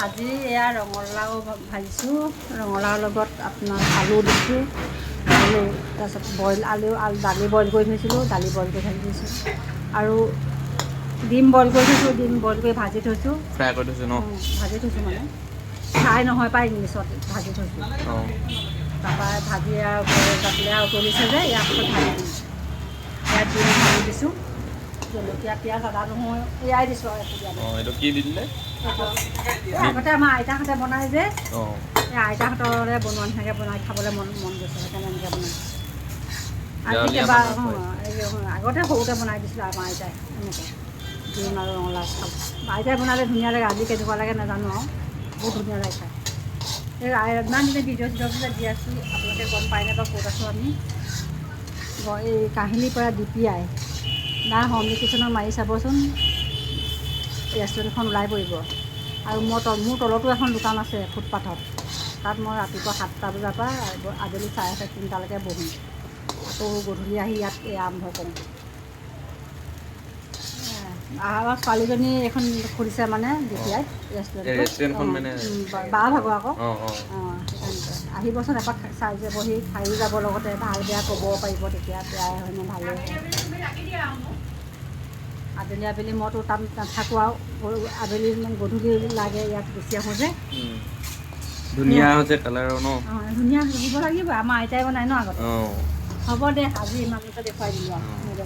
আজি এয়া ৰঙালাও ভাজিছোঁ, ৰঙালাওৰ লগত আপোনাৰ আলু দিছোঁ, আলু তাৰপিছত বইল আলু দালি বইল কৰি থৈছিলোঁ, দালি বইল কৰি ভাজি দিছোঁ আৰু ডিম বইল কৰি থৈছোঁ, ডিম বইল কৰি ভাজি থৈছোঁ, ফ্ৰাই কৰি থৈছোঁ ন? ভাজি থৈছোঁ মানে ফ্ৰাই নহয় পাই ইংলিছত ভাজি থৈছোঁ। তাৰপৰা ভাজি আৰু তাতে উতলিছে যে ইয়াৰ পিছত ভাজি দিম, ইয়াত ডিম ভাজি দিছোঁ, জলকীয়া পিঁয়াজ আদা নহৰু এয়াই দিছোঁ আৰু একো দিয়া নাই। এইটো কি দি দিলে? আগতে আমাৰ আইতাহঁতে বনাই যে এই আইতাহঁতৰে বনোৱা নিচিনাকৈ বনাই খাবলৈ মন গৈছে, সেইকাৰণে এনেকৈ বনাইছোঁ। আজি কেইবা আগতে সৰুতে বনাই দিছিলোঁ আমাৰ আইতাই এনেকৈ ডিম আৰু ৰঙালাও খাব। আইতাই বনালে ধুনীয়া লাগে, আজি কেনেকুৱা লাগে নাজানো আৰু বহুত ধুনীয়া লাগে খাই। এই ইমান দিনে ভিডিঅ' চিডিঅ'বিলাক দি আছোঁ, আপোনালোকে গম পায়নে বাৰু ক'ত আছোঁ আমি? এই কাহিলীৰ পৰা DPI দা হোম লোকেশ্যনত মাৰি চাবচোন, ৰেষ্টুৰেণ্টখন ওলাই পৰিব। আৰু মোৰ তলতো এখন দোকান আছে ফুটপাথত, তাত মই ৰাতিপুৱা 7টা বজাৰ পৰা আবেলি 3:30লৈকে বহোঁ, আকৌ গধূলি আহি ইয়াত আৰম্ভ কৰোঁ। আৰু ছোৱালীজনী এখন খুলিছে মানে DPI ৰেষ্টুৰেণ্টখন মানে বাৰ ভাগৰ আকৌ সেইকাৰণে আহিবচোন এপাক চাই যাবহি, খায়ো যাব, লগতে ভাল বেয়া ক'ব পাৰিব, তেতিয়া বেয়াই হয়নে ভালেই হয়। আবেলি মইতো তাত নাথাকোঁ আৰু আবেলি গধূলি লাগে ইয়াত গুচি আহোঁ যে। ধুনীয়া হৈছে কালাৰো ন? ধুনীয়া হ'ব লাগিব, আমাৰ আইতাই বনাই ন আগতে। হ'ব দে, আজি ইমানতে দেখুৱাই দিলোঁ আৰু।